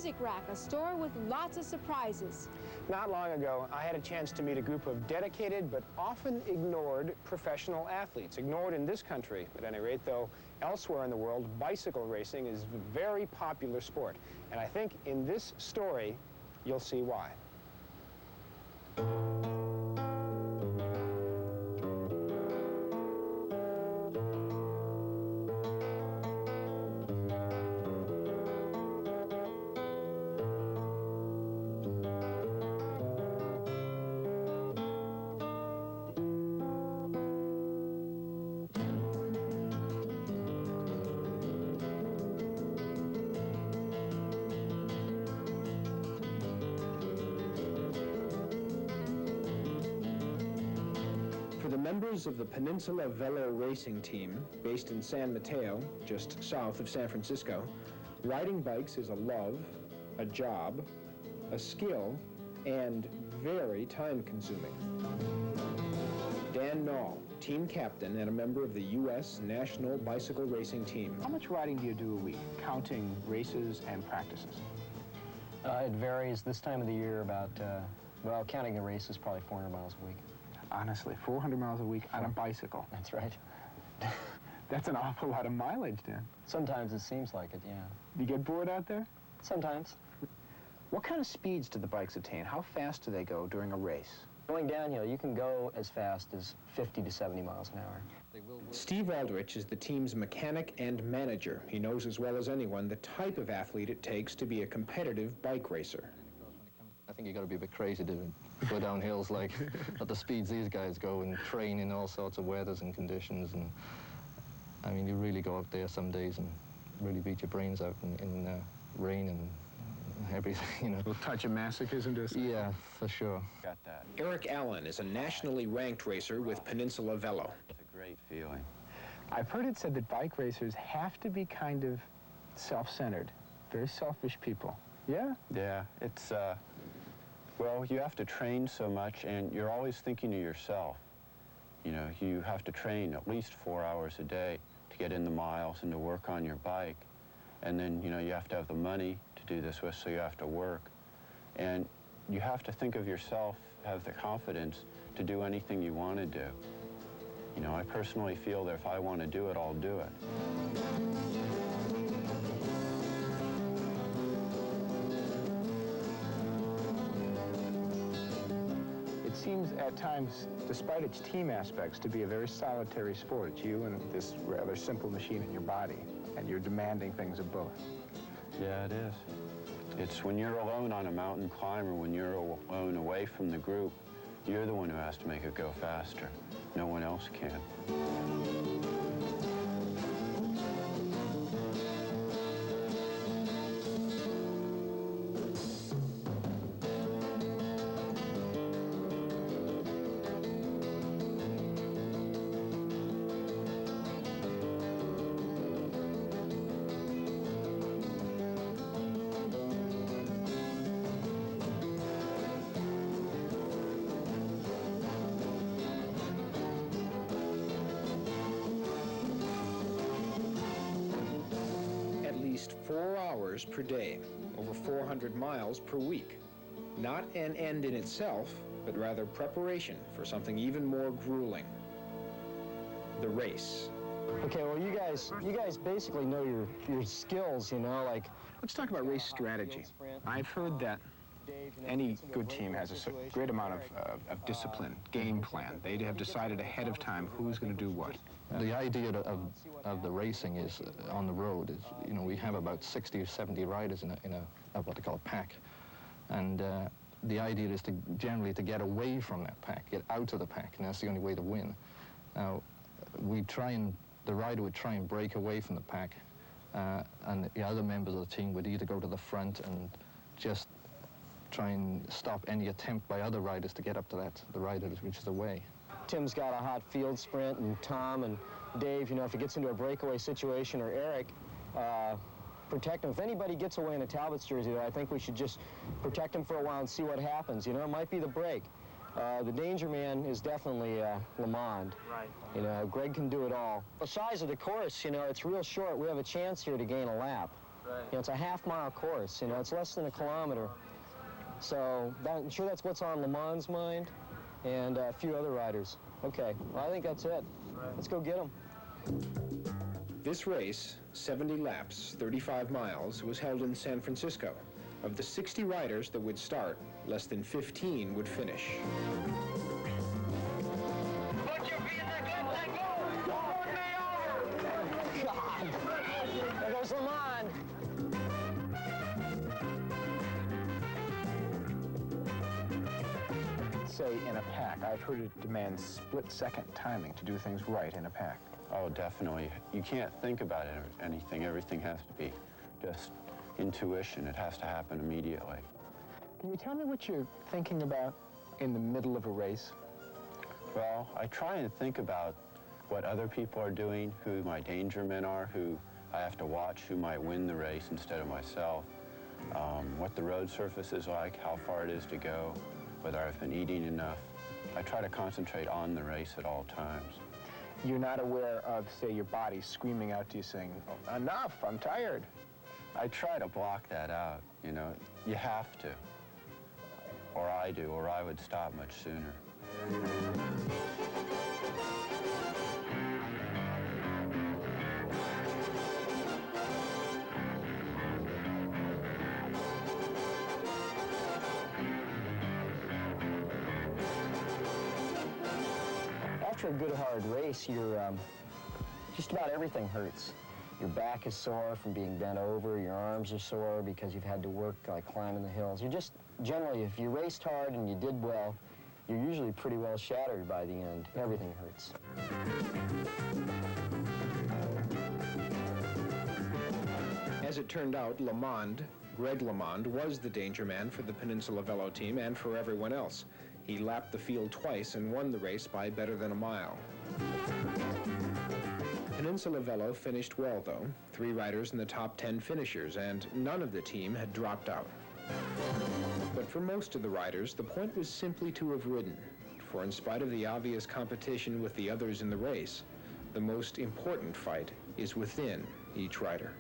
Music Rack, a store with lots of surprises. Not long ago, I had a chance to meet a group of dedicated but often ignored professional athletes. Ignored in this country, at any rate, though elsewhere in the world, bicycle racing is a very popular sport. And I think in this story, you'll see why. Members of the Peninsula Velo Racing Team, based in San Mateo, just south of San Francisco, riding bikes is a love, a job, a skill, and very time-consuming. Dan Nall, team captain and a member of the U.S. National Bicycle Racing Team. How much riding do you do a week, counting races and practices? It varies. This time of the year about, well, counting the races, probably 400 miles a week. Honestly, 400 miles a week on a bicycle. That's right. That's an awful lot of mileage, Dan. Sometimes it seems like it, yeah. Do you get bored out there? Sometimes. What kind of speeds do the bikes attain? How fast do they go during a race? Going downhill, you can go as fast as 50 to 70 miles an hour. Steve Aldrich is the team's mechanic and manager. He knows as well as anyone the type of athlete it takes to be a competitive bike racer. I think you got to be a bit crazy to go down hills like at the speeds these guys go and train in all sorts of weathers and conditions. And I mean, you really go out there some days and really beat your brains out in rain and everything, you know. A touch of masochism to say. Yeah, for sure. Got that. Eric Allen is a nationally ranked racer with Peninsula Velo. It's a great feeling. I've heard it said that bike racers have to be kind of self-centered, very selfish people. Yeah? Yeah, it's, well, you have to train so much, and you're always thinking of yourself. You know, you have to train at least 4 hours a day to get in the miles and to work on your bike. And then, you know, you have to have the money to do this with, so you have to work. And you have to think of yourself, have the confidence to do anything you want to do. You know, I personally feel that if I want to do it, I'll do it. It seems at times, despite its team aspects, to be a very solitary sport. It's you and this rather simple machine in your body, and you're demanding things of both. Yeah, it is. It's when you're alone on a mountain climb or when you're alone away from the group, you're the one who has to make it go faster. No one else can. At least 4 hours per day, over 400 miles per week. Not an end in itself, but rather preparation for something even more grueling. The race. Okay, well, you guys basically know your skills, you know, like... Let's talk about race strategy. I've heard that any good team has a great amount of discipline, game plan. They have decided ahead of time who's going to do what. The idea of the racing is on the road is, you know, we have about 60 or 70 riders in a what they call a pack. And the idea is to generally to get away from that pack, get out of the pack, and that's the only way to win. Now, the rider would try and break away from the pack, and the other members of the team would either go to the front and just try and stop any attempt by other riders to get up to the rider which is away. Tim's got a hot field sprint, and Tom and Dave, you know, if he gets into a breakaway situation, or Eric, protect him. If anybody gets away in a Talbot's jersey, though, I think we should just protect him for a while and see what happens. You know, it might be the break. The danger man is definitely Lamond. Right. You know, Greg can do it all. The size of the course, you know, it's real short. We have a chance here to gain a lap. You know, it's a half-mile course. You know, it's less than a kilometer. So I'm sure that's what's on Le Mans' mind and a few other riders. Okay, well, I think that's it. Let's go get them. This race, 70 laps, 35 miles, was held in San Francisco. Of the 60 riders that would start, less than 15 would finish. Put your feet in the clutch and go! Don't me over! God! There goes Le Mans. Say, in a pack, I've heard it demands split-second timing to do things right in a pack. Oh, definitely. You can't think about anything. Everything has to be just intuition. It has to happen immediately. Can you tell me what you're thinking about in the middle of a race? Well, I try and think about what other people are doing, who my danger men are, who I have to watch, who might win the race instead of myself, what the road surface is like, how far it is to go, whether I've been eating enough. I try to concentrate on the race at all times. You're not aware of, say, your body screaming out to you saying, oh, enough, I'm tired. I try to block that out, you know. You have to. Or I do, or I would stop much sooner. After a good hard race, just about everything hurts. Your back is sore from being bent over, your arms are sore because you've had to work like climbing the hills. You're just, generally, if you raced hard and you did well, you're usually pretty well shattered by the end. Everything hurts. As it turned out, LeMond, Greg LeMond, was the danger man for the Peninsula Velo team and for everyone else. He lapped the field twice and won the race by better than a mile. Peninsula Velo finished well, though. 3 riders in the top 10 finishers, and none of the team had dropped out. But for most of the riders, the point was simply to have ridden, for in spite of the obvious competition with the others in the race, the most important fight is within each rider.